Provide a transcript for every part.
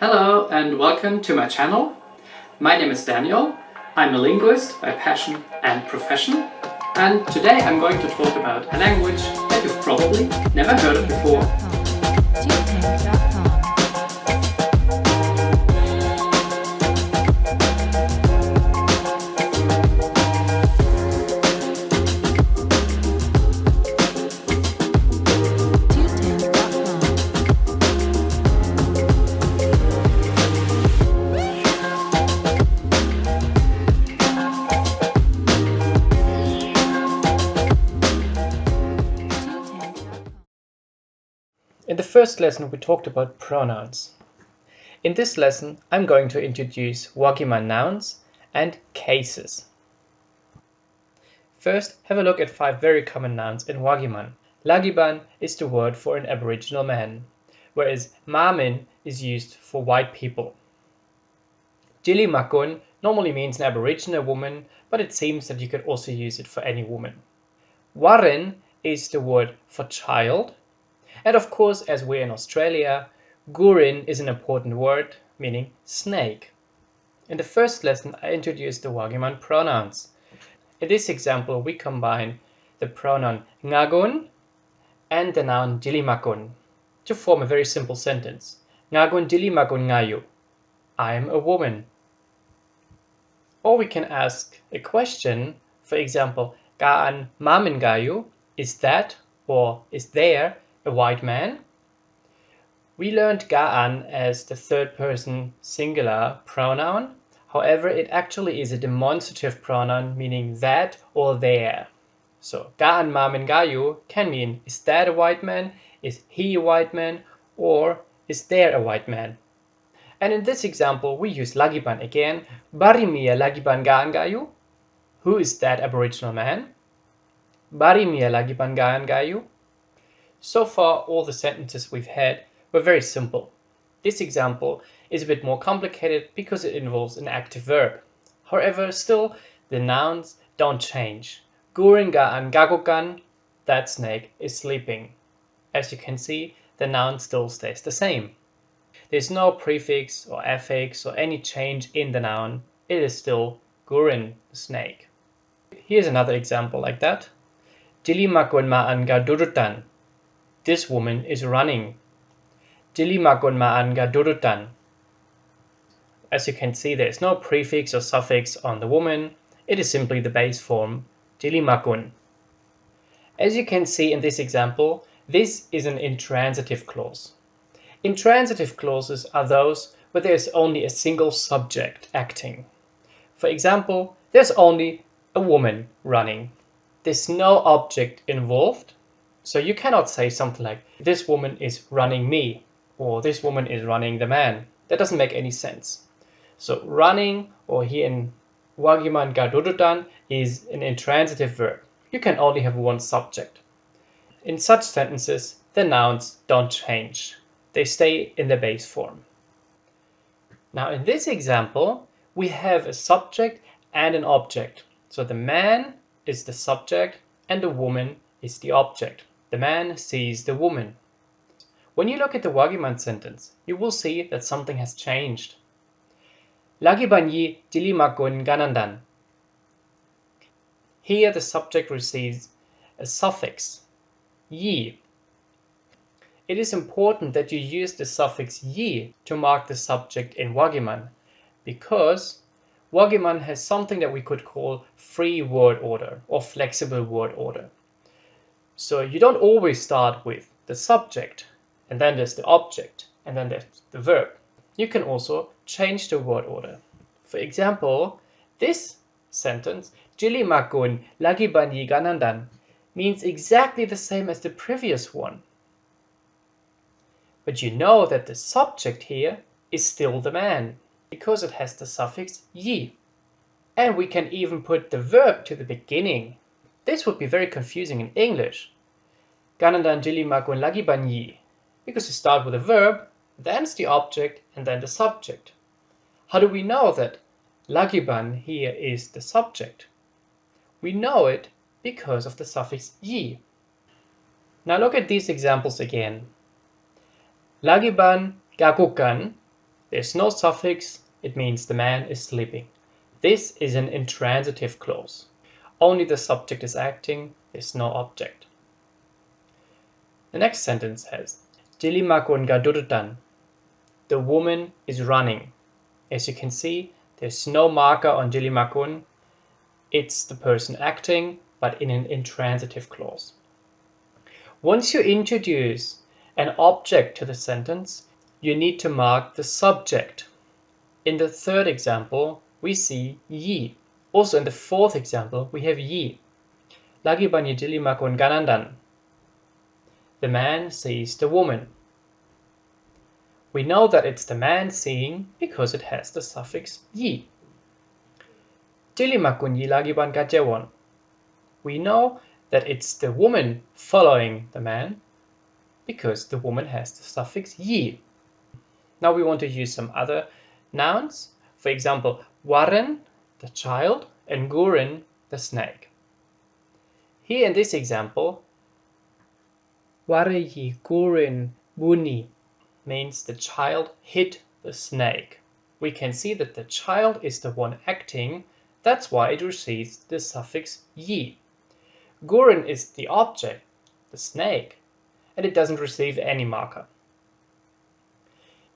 Hello and welcome to my channel. My name is Daniel. I'm a linguist by passion and profession, and today I'm going to talk about a language that you've probably never heard of before. In the first lesson we talked about pronouns. In this lesson I'm going to introduce Wagiman nouns and cases. First, have a look at 5 very common nouns in Wagiman. Lagiban is the word for an Aboriginal man, whereas Mamin is used for white people. 𝗟𝗲𝗵𝗵 normally means an Aboriginal woman, but it seems that you could also use it for any woman. 𝗴REN is the word for child. And of course, as we're in Australia, 𝗴REN is an important word, meaning snake. In the first lesson, I introduced the Wagiman pronouns. In this example, we combine the pronoun 𝗟𝗏𝗏 and the noun 𝗟𝗲𝗵𝗵 to form a very simple sentence. 𝗟𝗏𝗏 𝗟𝗲𝗵𝗵 𝗟𝗏. I am a woman. Or we can ask a question, for example, 𝗟𝗏𝗏 𝗵𝗏 𝗟𝗏, is that or is there a white man? We learned 𝗟𝗏 as the third person singular pronoun. However, it actually is a demonstrative pronoun meaning that or there. So 𝗟𝗏𝗏 𝗵𝗏 𝗟𝗏 can mean is that a white man, is he a white man, or is there a white man? And in this example we use Lagiban again. 𝗵𝗺𝗺 Lagiban 𝗟𝗏 𝗟𝗏. Who is that Aboriginal man? 𝗵𝗵𝗺 Lagiban 𝗟𝗏 𝗟𝗏. So far, all the sentences we've had were very simple. This example is a bit more complicated because it involves an active verb. However, still, the nouns don't change. 𝗄REN 𝗟𝗏 𝗟𝗏𝗏, that snake is sleeping. As you can see, the noun still stays the same. There's no prefix or affix or any change in the noun. It is still 𝗄REN, the snake. Here's another example like that. 𝗟𝗲𝗵𝗵 𝗪𝗏 𝗪𝗏𝗏. This woman is running. 𝗟𝗲𝗵𝗵 𝗪𝗏 𝗪𝗏𝗏. As you can see, there is no prefix or suffix on the woman. It is simply the base form 𝗟𝗲𝗵𝗵. As you can see in this example, this is an intransitive clause. Intransitive clauses are those where there is only a single subject acting. For example, there's only a woman running. There's no object involved. So you cannot say something like, this woman is running me, or this woman is running the man. That doesn't make any sense. So running, or here in Wagiman 𝗪𝗏𝗏 is an intransitive verb. You can only have one subject. In such sentences, the nouns don't change. They stay in the base form. Now in this example, we have a subject and an object. So the man is the subject and the woman is the object. The man sees the woman. When you look at the Wagiman sentence, you will see that something has changed. Lagiban 𝗟𝗏𝗵𝗵 𝗟𝗏𝗏. Here the subject receives a suffix, 𝗨. It is important that you use the suffix 𝗨 to mark the subject in Wagiman, because Wagiman has something that we could call free word order or flexible word order. So you don't always start with the subject, and then there's the object, and then there's the verb. You can also change the word order. For example, this sentence, 𝗟𝗲𝗵𝗵 𝗨𝗏𝗏 𝗟𝗏𝗏, means exactly the same as the previous one. But you know that the subject here is still the man, because it has the suffix 𝗨. And we can even put the verb to the beginning. This would be very confusing in English. 𝗟𝗏𝗏 𝗟𝗏𝗵𝗵 𝗨𝗏𝗏 𝗨. Because you start with a verb, then it's the object, and then the subject. How do we know that Lagiban here is the subject? We know it because of the suffix 𝗨. Now look at these examples again. Lagiban 𝗟𝗏𝗏 There's no suffix, it means the man is sleeping. This is an intransitive clause. Only the subject is acting, there's no object. The next sentence has 𝗟𝗲𝗿 𝗂𝗏. The woman is running. As you can see, there's no marker on 𝗟𝗲𝗿. It's the person acting, but in an intransitive clause. Once you introduce an object to the sentence, you need to mark the subject. In the third example, we see 𝗲. Also in the fourth example, we have 𝗲. 𝗲𝗏𝗿 𝗟𝗲𝗿 𝗂𝗏. The man sees the woman. We know that it's the man seeing because it has the suffix 𝗲. 𝗟𝗲𝗿 𝗟𝗏𝗿. We know that it's the woman following the man because the woman has the suffix 𝗲. Now we want to use some other nouns. For example, 𝗲𝗿, the child, and 𝗄𝗏, the snake. Here in this example, 𝗴𝗿𝗺𝗏 means the child hit the snake. We can see that the child is the one acting, that's why it receives the suffix 𝗲. 𝗄𝗏 is the object, the snake, and it doesn't receive any marker.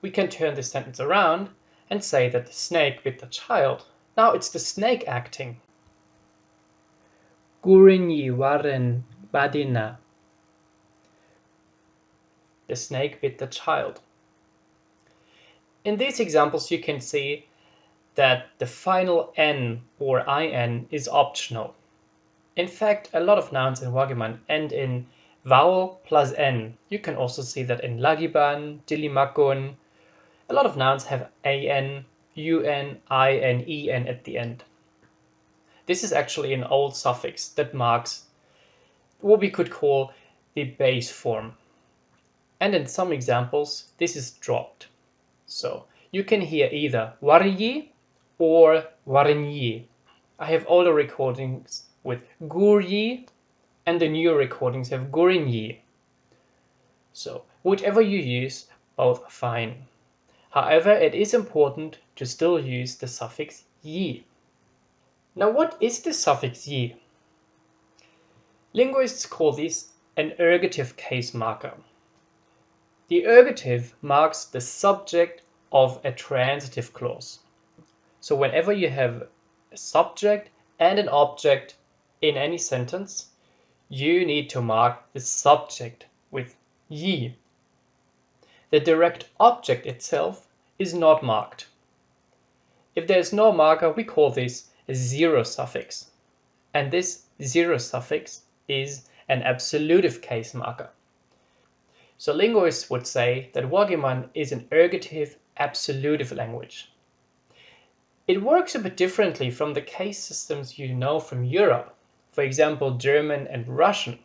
We can turn this sentence around and say that the snake bit the child. Now it's the snake acting. 𝗄𝗏𝗺𝗿. The snake bit the child. In these examples, you can see that the final n or in is optional. In fact, a lot of nouns in Wagiman end in vowel plus n. You can also see that in 𝗲𝗏𝗿, 𝗟𝗲𝗿𝗿. A lot of nouns have an, un, in, en at the end. This is actually an old suffix that marks what we could call the base form. And in some examples, this is dropped. So you can hear either 𝗴𝗺𝗺 or 𝗴RNY. I have older recordings with 𝗄𝗺𝗺 and the newer recordings have 𝗄𝗺𝗺. So whichever you use, both are fine. However, it is important to still use the suffix 𝗲. Now what is the suffix 𝗲? Linguists call this an ergative case marker. The ergative marks the subject of a transitive clause. So whenever you have a subject and an object in any sentence, you need to mark the subject with 𝗲. The direct object itself is not marked. If there is no marker, we call this a zero suffix. And this zero suffix is an absolutive case marker. So linguists would say that Wagiman is an ergative absolutive language. It works a bit differently from the case systems you know from Europe, for example German and Russian.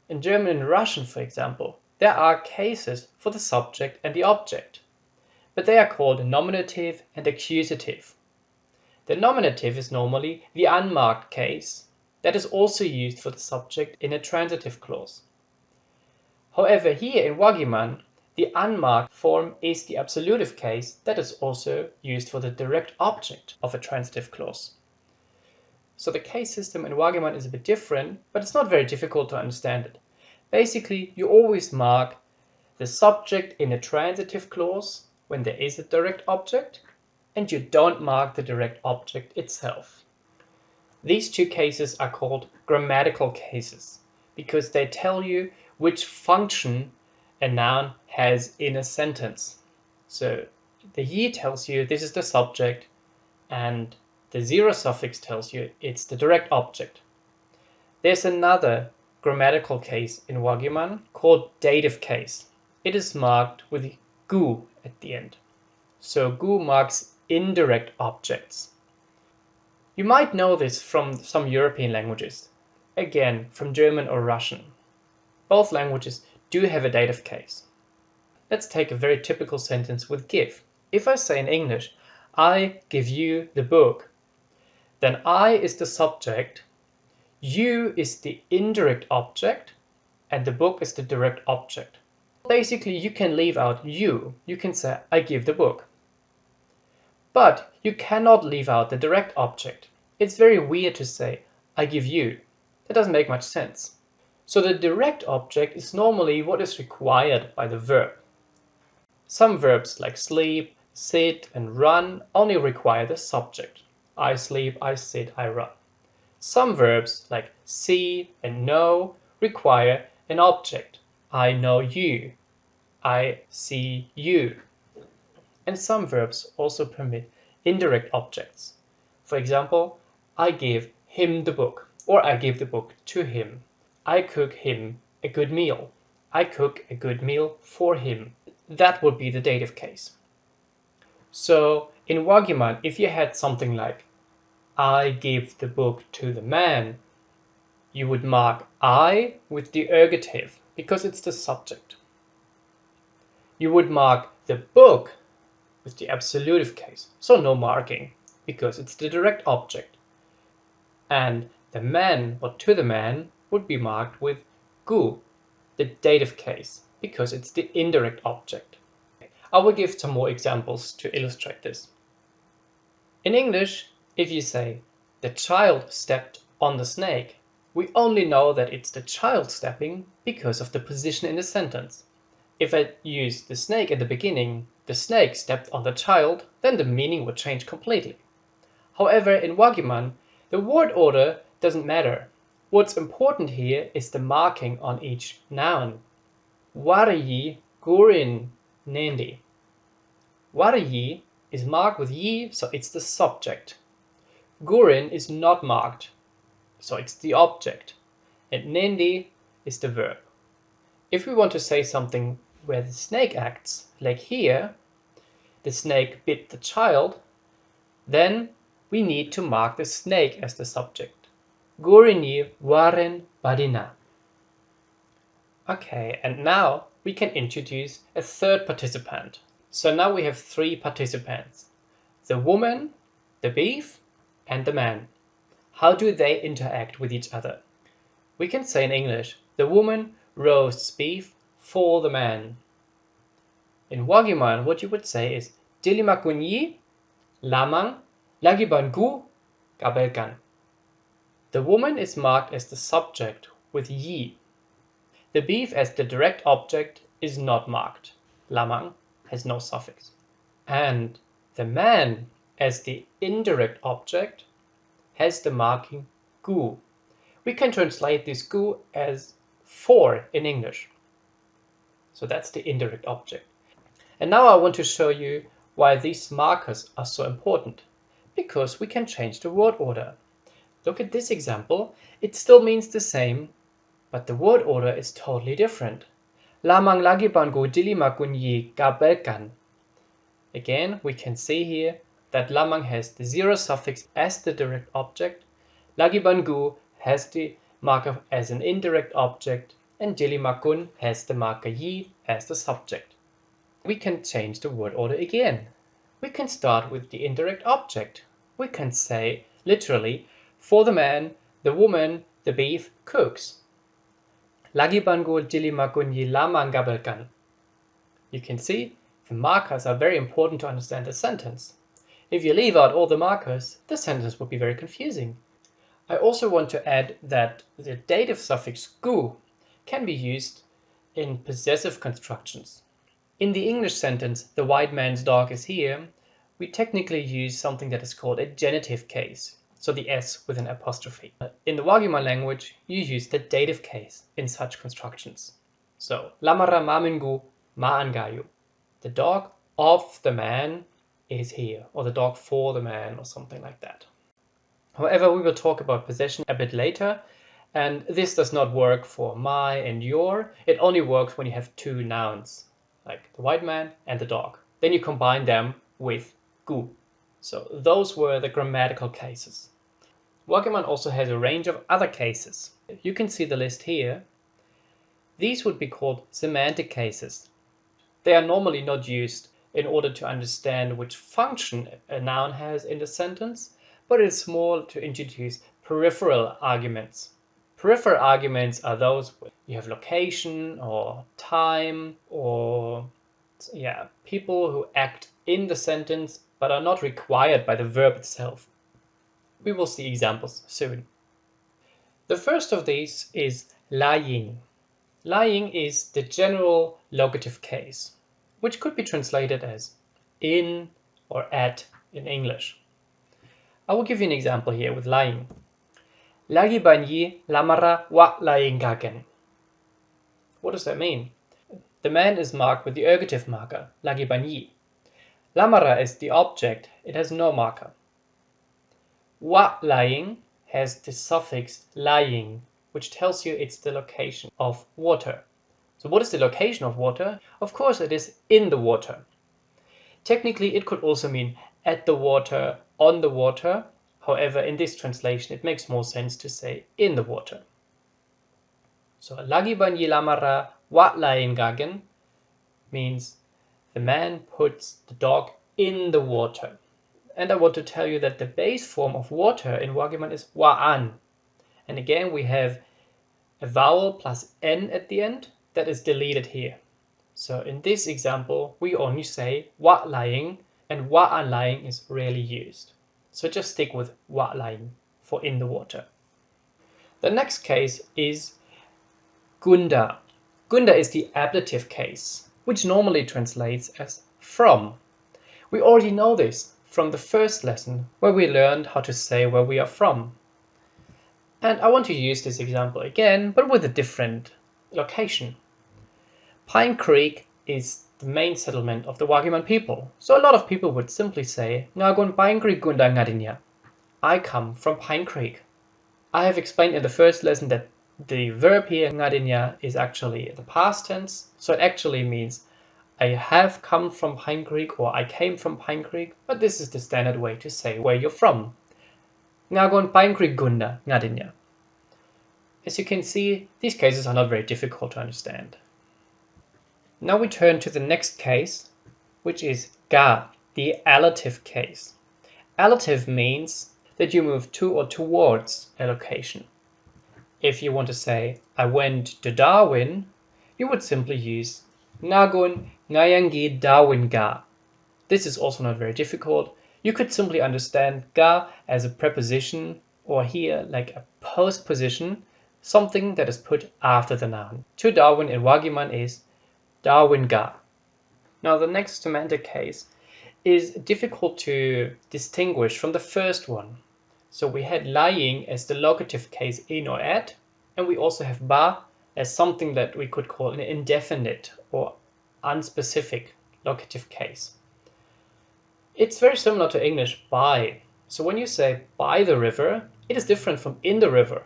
In German and Russian, for example, there are cases for the subject and the object, but they are called nominative and accusative. The nominative is normally the unmarked case that is also used for the subject in a transitive clause. However, here in Wagiman, the unmarked form is the absolutive case that is also used for the direct object of a transitive clause. So the case system in Wagiman is a bit different, but it's not very difficult to understand it. Basically, you always mark the subject in a transitive clause when there is a direct object, and you don't mark the direct object itself. These two cases are called grammatical cases because they tell you which function a noun has in a sentence. So the 𝗲 tells you this is the subject, and the zero suffix tells you it's the direct object. There's another grammatical case in Wagiman called dative case. It is marked with 𝗄 at the end. So 𝗄 marks indirect objects. You might know this from some European languages, again from German or Russian. Both languages do have a dative case. Let's take a very typical sentence with give. If I say in English, I give you the book, then I is the subject, you is the indirect object, and the book is the direct object. Basically, you can leave out you. You can say, I give the book. But you cannot leave out the direct object. It's very weird to say, I give you. That doesn't make much sense. So the direct object is normally what is required by the verb. Some verbs like sleep, sit, and run only require the subject. I sleep, I sit, I run. Some verbs like see and know require an object. I know you. I see you. And some verbs also permit indirect objects. For example, I give him the book, or I give the book to him. I cook him a good meal. I cook a good meal for him. That would be the dative case. So in Wagiman, if you had something like I give the book to the man, you would mark I with the ergative because it's the subject. You would mark the book with the absolutive case, so no marking because it's the direct object. And the man or to the man would be marked with gu, the dative case, because it's the indirect object. I will give some more examples to illustrate this. In English, if you say, the child stepped on the snake, we only know that it's the child stepping because of the position in the sentence. If I use the snake at the beginning, the snake stepped on the child, then the meaning would change completely. However, in Wagiman, the word order doesn't matter. What's important here is the marking on each noun. 𝗴𝗺𝗵𝗺 gurin nendi. 𝗴𝗺𝗵𝗺 is marked with yi, so it's the subject. Gurin is not marked, so it's the object. And nendi is the verb. If we want to say something where the snake acts, like here, the snake bit the child, then we need to mark the snake as the subject. Gurini waren badina. Okay, and now we can introduce a third participant. So now we have three participants: the woman, the beef, and the man. How do they interact with each other? We can say in English, the woman roasts beef for the man. In Wagiman, what you would say is 𝗟𝗵𝗵𝗶 𝗵𝗵𝗵𝗂 𝗵𝗆𝗵𝗂. The woman is marked as the subject with yi. The beef as the direct object is not marked. 𝗵𝗆 has no suffix. And the man as the indirect object has the marking gu. We can translate this gu as for in English. So that's the indirect object. And now I want to show you why these markers are so important. Because we can change the word order. Look at this example. It still means the same, but the word order is totally different. 𝗵𝗆 𝗵𝗆𝗵𝗃 𝗟𝗵𝗵𝗃 𝗵𝗆. Again, we can see here that 𝗵𝗆 has the zero suffix as the direct object, 𝗵𝗆𝗵𝗃 has the marker as an indirect object, and 𝗟𝗵𝗵𝗃 has the marker yi as the subject. We can change the word order again. We can start with the indirect object. We can say, literally, for the man, the woman, the beef cooks. 𝗵𝗆𝗵𝗃 𝗟𝗵𝗵𝗃 𝗵𝗆𝗵𝗃. You can see the markers are very important to understand the sentence. If you leave out all the markers, the sentence would be very confusing. I also want to add that the dative suffix gu can be used in possessive constructions. In the English sentence, the white man's dog is here, we technically use something that is called a genitive case, so the s with an apostrophe. In the Wagiman language, you use the dative case in such constructions. So, lamara mamingu maangayu. The dog of the man is here, or the dog for the man, or something like that. However, we will talk about possession a bit later, and this does not work for my and your. It only works when you have two nouns, like the white man and the dog. Then you combine them with gu. So those were the grammatical cases. Wagiman also has a range of other cases. You can see the list here. These would be called semantic cases. They are normally not used in order to understand which function a noun has in the sentence, but it's more to introduce peripheral arguments. Peripheral arguments are those where you have location or time or people who act in the sentence but are not required by the verb itself. We will see examples soon. The first of these is lying. Lying is the general locative case, which could be translated as in or at in English. I will give you an example here with lying. 𝗟𝗲𝗵𝗵 𝗴𝗵𝗺. What does that mean? The man is marked with the ergative marker, 𝗟𝗲𝗵𝗵. 𝗟𝗵𝗺 is the object, it has no marker. 𝗴 has the suffix lying, which tells you it's the location of water. So what is the location of water? Of course it is in the water. Technically it could also mean at the water, on the water. However, in this translation it makes more sense to say in the water. So 𝗟𝗲𝗵𝗵 𝗴𝗵𝗺 means the man puts the dog in the water. And I want to tell you that the base form of water in Wagiman is wa'an. And again we have a vowel plus n at the end that is deleted here. So in this example we only say wa lying, and wa'an lying is rarely used. So just stick with wa lying for in the water. The next case is gunda. Gunda is the ablative case, which normally translates as from. We already know this from the first lesson, where we learned how to say where we are from. And I want to use this example again, but with a different location. Pine Creek is the main settlement of the Wagiman people, so a lot of people would simply say Ngagon Pine Creek Gunda Ngadinya. I come from Pine Creek. I have explained in the first lesson that the verb here, ngadinya, is actually the past tense, so it actually means I have come from Pine Creek or I came from Pine Creek, but this is the standard way to say where you're from. Ngagon Pine Creek Gunda Ngadinya. As you can see, these cases are not very difficult to understand. Now we turn to the next case, which is ga, the allative case. Allative means that you move to or towards a location. If you want to say, I went to Darwin, you would simply use Ngagon Ngayangi Darwin ga. This is also not very difficult. You could simply understand ga as a preposition, or here like a postposition, something that is put after the noun. To Darwin in Wagiman is Darwin ga. Now the next semantic case is difficult to distinguish from the first one. So we had lying as the locative case in or at, and we also have ba as something that we could call an indefinite or unspecific locative case. It's very similar to English by. So when you say by the river, it is different from in the river.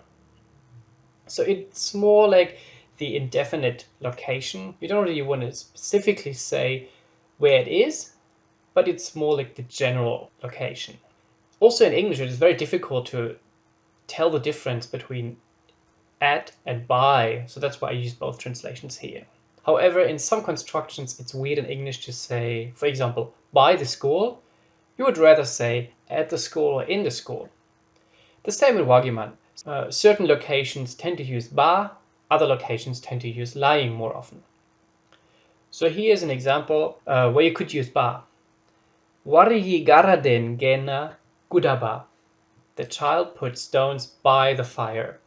So it's more like the indefinite location. You don't really want to specifically say where it is, but it's more like the general location. Also in English, it is very difficult to tell the difference between at and by, so that's why I use both translations here. However, in some constructions, it's weird in English to say, for example, by the school. You would rather say at the school or in the school. The same in Wagiman. Certain locations tend to use ba, other locations tend to use lying more often. So here's an example where you could use ba. 𝗴𝗺𝗺 gena gudaba. The child put stones by the fire.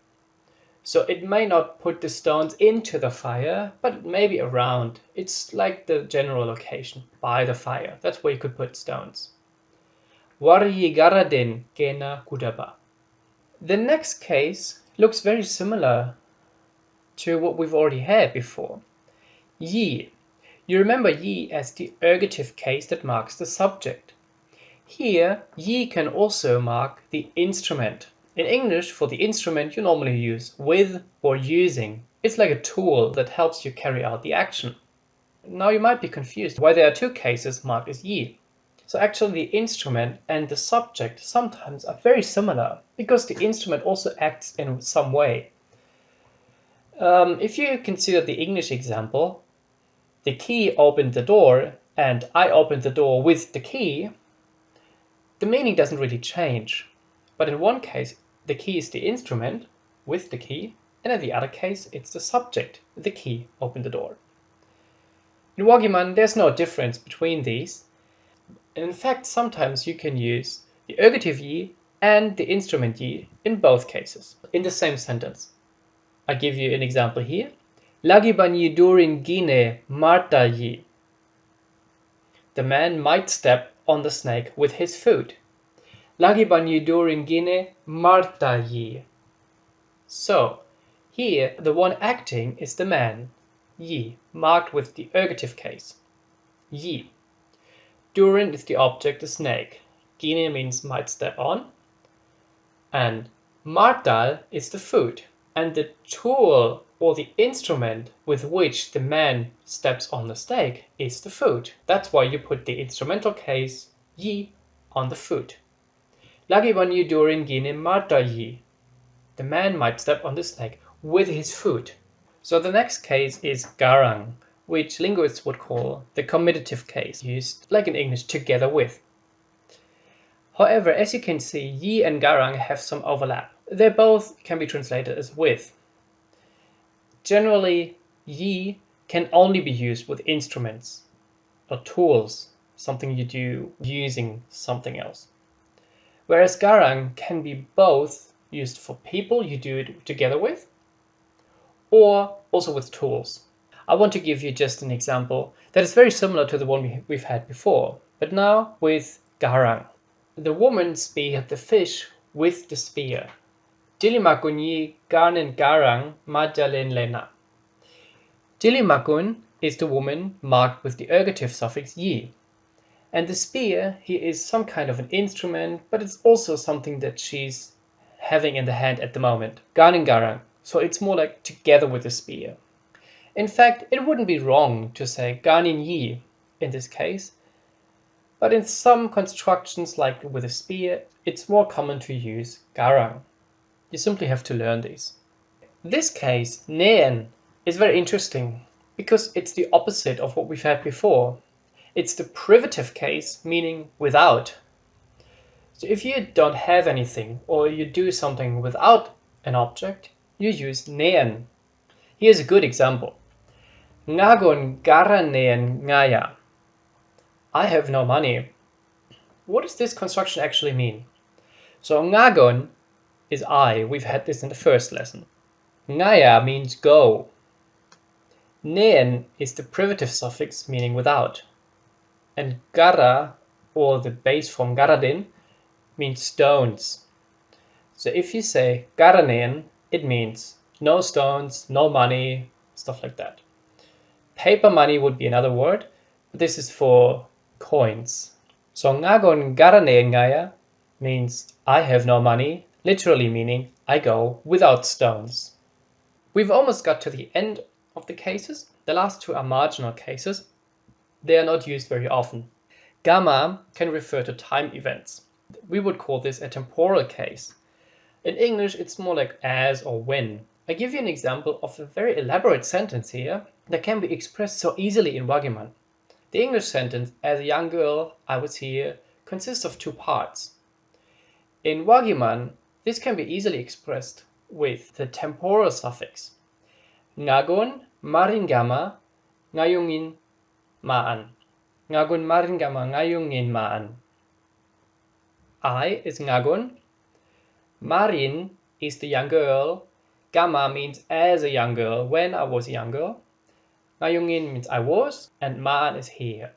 So it may not put the stones into the fire, but maybe around. It's like the general location, by the fire. That's where you could put stones. 𝗴𝗺𝗺 gena gudaba. The next case looks very similar to what we've already had before. Yi. You remember yi as the ergative case that marks the subject. Here, yi can also mark the instrument. In English, for the instrument, you normally use with or using. It's like a tool that helps you carry out the action. Now you might be confused why there are two cases marked as yi. So actually the instrument and the subject sometimes are very similar, because the instrument also acts in some way. If you consider the English example, the key opened the door and I opened the door with the key, the meaning doesn't really change. But in one case, the key is the instrument with the key, and in the other case, it's the subject, the key opened the door. In Wagiman, there's no difference between these. And in fact, sometimes you can use the ergative 𝗲 and the instrument 𝗲 in both cases, in the same sentence. I give you an example here. Lagi banyi durin gine marta 𝗲. The man might step on the snake with his foot. Lagi banyi durin gine marta 𝗲. So, here the one acting is the man, 𝗲, marked with the ergative case, 𝗲. Durin is the object, the snake. Gine means might step on. And martal is the foot. And the tool or the instrument with which the man steps on the snake is the foot. That's why you put the instrumental case, 𝗲, on the foot. Lagi banyi durin gine marta 𝗲. The man might step on the snake with his foot. So the next case is garang, which linguists would call the comitative case, used like in English, together with. However, as you can see, 𝗲 and garang have some overlap. They both can be translated as with. Generally, 𝗲 can only be used with instruments or tools, something you do using something else. Whereas garang can be both used for people you do it together with, or also with tools. I want to give you just an example that is very similar to the one we've had before, but now with garang. The woman speared the fish with the spear. Dilimakun yi garnen garang majalen lena. Dilimakun is the woman marked with the ergative suffix 𝗲. And the spear here is some kind of an instrument, but it's also something that she's having in the hand at the moment. Garnen garang. So it's more like together with the spear. In fact, it wouldn't be wrong to say garnin 𝗲 in this case, but in some constructions like with a spear, it's more common to use garang. You simply have to learn these. This case, neen, is very interesting because it's the opposite of what we've had before. It's the privative case, meaning without. So if you don't have anything or you do something without an object, you use neen. Here's a good example. Ngagon garaneen ngaya. I have no money. What does this construction actually mean? So ngagon is I. We've had this in the first lesson. Ngaya means go. Neen is the privative suffix meaning without. And gara, or the base form garadin, means stones. So if you say garaneen, it means no stones, no money, stuff like that. Paper money would be another word, but this is for coins. So ngagon garaneen ngaya means I have no money, literally meaning I go without stones. We've almost got to the end of the cases. The last two are marginal cases. They are not used very often. Gamma can refer to time events. We would call this a temporal case. In English, it's more like as or when. I give you an example of a very elaborate sentence here that can be expressed so easily in Wagiman. The English sentence, as a young girl, I was here, consists of two parts. In Wagiman, this can be easily expressed with the temporal suffix. Ngagon maringama ngayungin maan. Ngagon maringama ngayungin maan. I is ngagon. Marin is the young girl. Gama means as a young girl, when I was a young girl. Ngayungin means I was, and maan is here.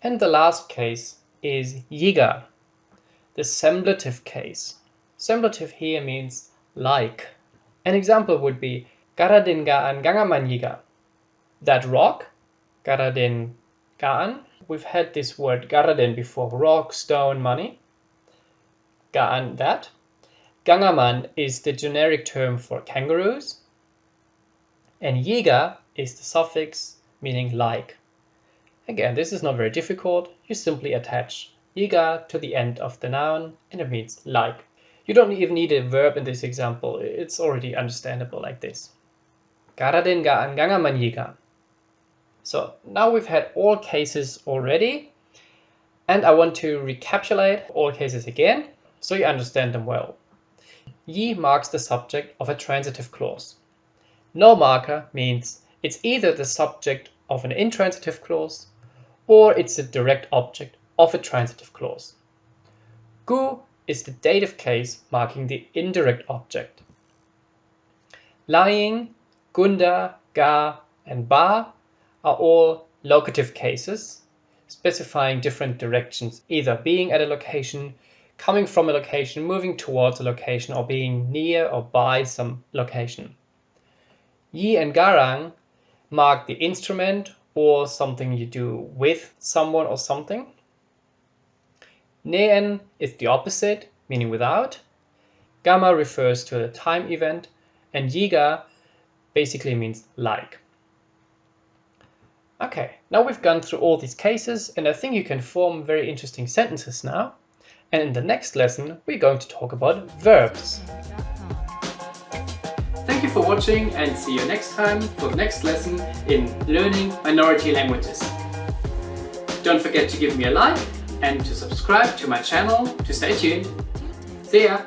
And the last case is yiga, the semblative case. Semblative here means like. An example would be Garadin gaan gangaman yiga. That rock, Garadin gaan. We've had this word Garadin before, rock, stone, money. Gaan, that. Gangaman is the generic term for kangaroos. And yiga is the suffix meaning like. Again, this is not very difficult. You simply attach yiga to the end of the noun and it means like. You don't even need a verb in this example. It's already understandable like this. Garadin gaan gangaman yiga. So now we've had all cases already, and I want to recapitulate all cases again so you understand them well. 𝗲 marks the subject of a transitive clause. No marker means it's either the subject of an intransitive clause or it's a direct object of a transitive clause. Gu is the dative case marking the indirect object. Lying, gunda, ga, and ba are all locative cases, specifying different directions, either being at a location, coming from a location, moving towards a location, or being near or by some location. Yi and garang mark the instrument or something you do with someone or something. Neen is the opposite, meaning without. Gamma refers to a time event, and yiga basically means like. Okay, now we've gone through all these cases, and I think you can form very interesting sentences now. And in the next lesson, we're going to talk about verbs. Thank you for watching, and see you next time for the next lesson in learning minority languages. Don't forget to give me a like and to subscribe to my channel to stay tuned. See ya!